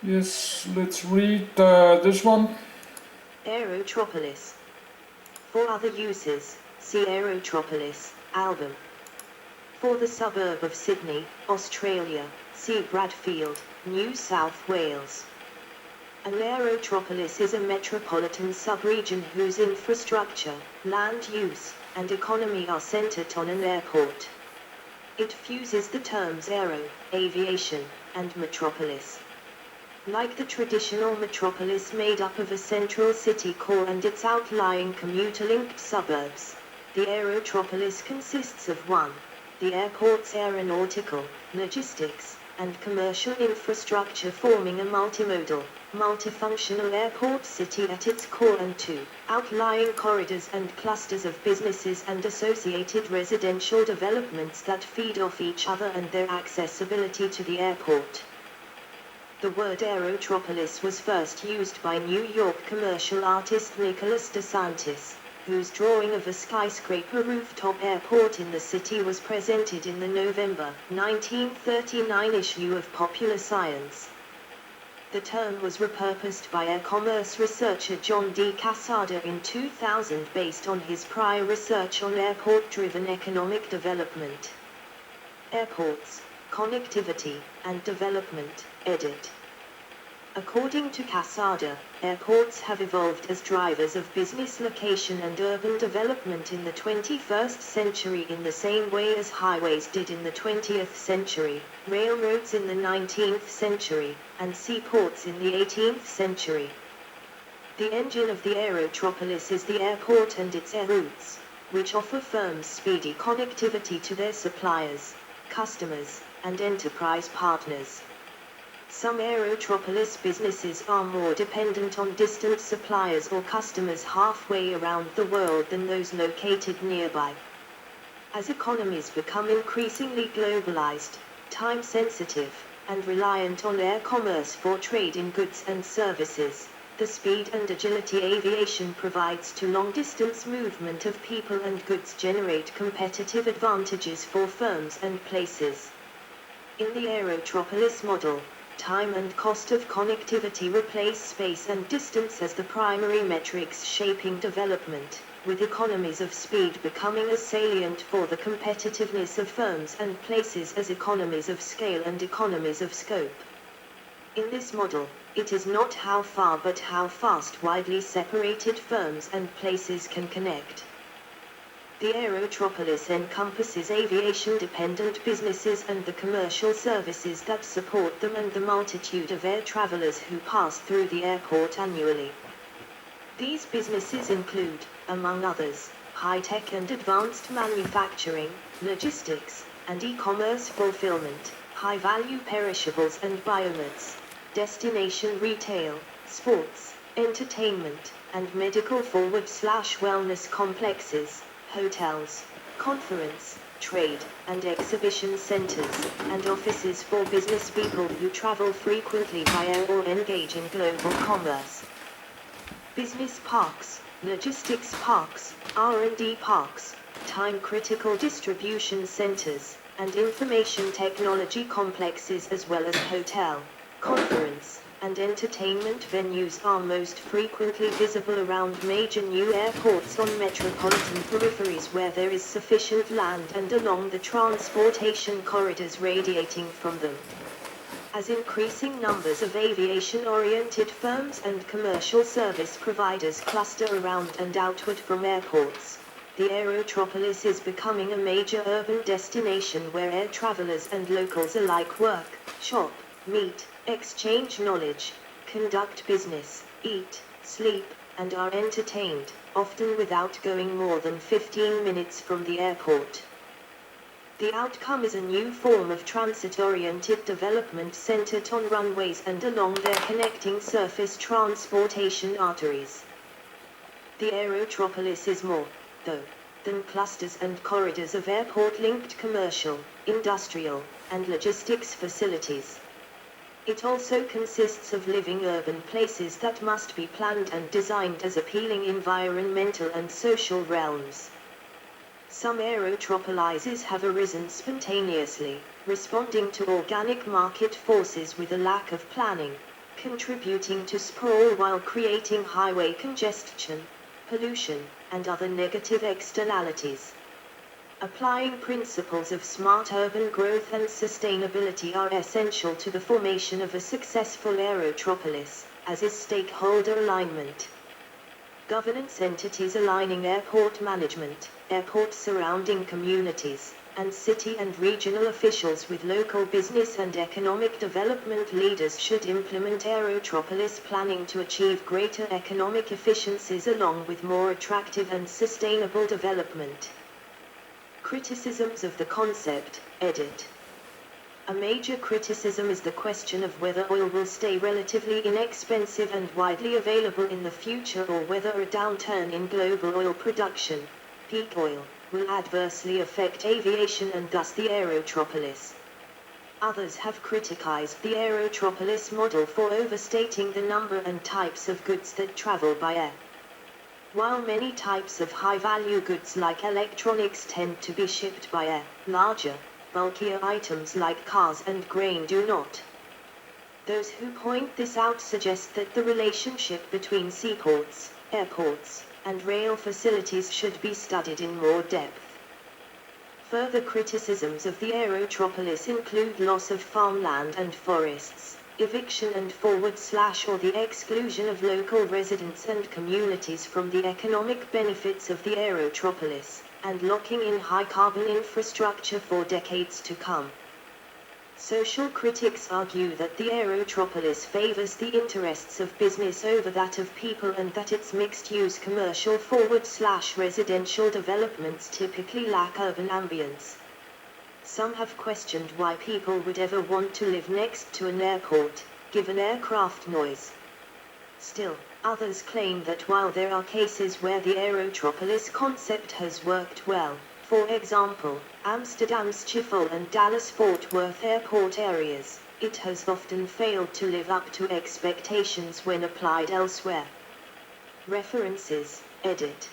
Yes, let's read this one. Aerotropolis. For other uses, see Aerotropolis album. For the suburb of Sydney, Australia, see Bradfield, New South Wales. An aerotropolis is a metropolitan subregion whose infrastructure, land use, and economy are centered on an airport. It fuses the terms aero, aviation, and metropolis. Like the traditional metropolis made up of a central city core and its outlying commuter-linked suburbs, the aerotropolis consists of 1. The airport's aeronautical, logistics, and commercial infrastructure forming a multimodal, multifunctional airport city at its core, and 2. Outlying corridors and clusters of businesses and associated residential developments that feed off each other and their accessibility to the airport. The word aerotropolis was first used by New York commercial artist Nicholas DeSantis, whose drawing of a skyscraper rooftop airport in the city was presented in the November 1939 issue of Popular Science. The term was repurposed by air commerce researcher John D. Casada in 2000 based on his prior research on airport-driven economic development. Airports, Connectivity, and Development, edit. According to Casada, airports have evolved as drivers of business location and urban development in the 21st century in the same way as highways did in the 20th century, railroads in the 19th century, and seaports in the 18th century. The engine of the aerotropolis is the airport and its air routes, which offer firms speedy connectivity to their suppliers, customers, and enterprise partners. Some aerotropolis businesses are more dependent on distant suppliers or customers halfway around the world than those located nearby. As economies become increasingly globalized, time-sensitive, and reliant on air commerce for trade in goods and services, the speed and agility aviation provides to long-distance movement of people and goods generate competitive advantages for firms and places. In the aerotropolis model, time and cost of connectivity replace space and distance as the primary metrics shaping development, with economies of speed becoming as salient for the competitiveness of firms and places as economies of scale and economies of scope. In this model, it is not how far but how fast widely separated firms and places can connect. The aerotropolis encompasses aviation-dependent businesses and the commercial services that support them and the multitude of air travelers who pass through the airport annually. These businesses include, among others, high-tech and advanced manufacturing, logistics, and e-commerce fulfillment, high-value perishables and biomeds, destination retail, sports, entertainment, and medical forward/wellness complexes, hotels, conference, trade, and exhibition centers, and offices for business people who travel frequently by air or engage in global commerce. Business parks, logistics parks, R&D parks, time-critical distribution centers, and information technology complexes as well as hotel, conference, and entertainment venues are most frequently visible around major new airports on metropolitan peripheries where there is sufficient land and along the transportation corridors radiating from them. As increasing numbers of aviation-oriented firms and commercial service providers cluster around and outward from airports, the aerotropolis is becoming a major urban destination where air travelers and locals alike work, shop, meet, exchange knowledge, conduct business, eat, sleep, and are entertained, often without going more than 15 minutes from the airport. The outcome is a new form of transit-oriented development centered on runways and along their connecting surface transportation arteries. The aerotropolis is more, though, than clusters and corridors of airport-linked commercial, industrial, and logistics facilities. It also consists of living urban places that must be planned and designed as appealing environmental and social realms. Some aerotropolises have arisen spontaneously, responding to organic market forces with a lack of planning, contributing to sprawl while creating highway congestion, pollution, and other negative externalities. Applying principles of smart urban growth and sustainability are essential to the formation of a successful aerotropolis, as is stakeholder alignment. Governance entities aligning airport management, airport surrounding communities, and city and regional officials with local business and economic development leaders should implement aerotropolis planning to achieve greater economic efficiencies along with more attractive and sustainable development. Criticisms of the concept, edit. A major criticism is the question of whether oil will stay relatively inexpensive and widely available in the future or whether a downturn in global oil production, peak oil, will adversely affect aviation and thus the aerotropolis. Others have criticized the aerotropolis model for overstating the number and types of goods that travel by air. While many types of high-value goods like electronics tend to be shipped by air, larger, bulkier items like cars and grain do not. Those who point this out suggest that the relationship between seaports, airports, and rail facilities should be studied in more depth. Further criticisms of the aerotropolis include loss of farmland and forests, eviction and or the exclusion of local residents and communities from the economic benefits of the aerotropolis, and locking in high-carbon infrastructure for decades to come. Social critics argue that the aerotropolis favors the interests of business over that of people and that its mixed-use commercial residential developments typically lack urban ambience. Some have questioned why people would ever want to live next to an airport, given aircraft noise. Still, others claim that while there are cases where the aerotropolis concept has worked well, for example, Amsterdam's Schiphol and Dallas-Fort Worth airport areas, it has often failed to live up to expectations when applied elsewhere. References, edit.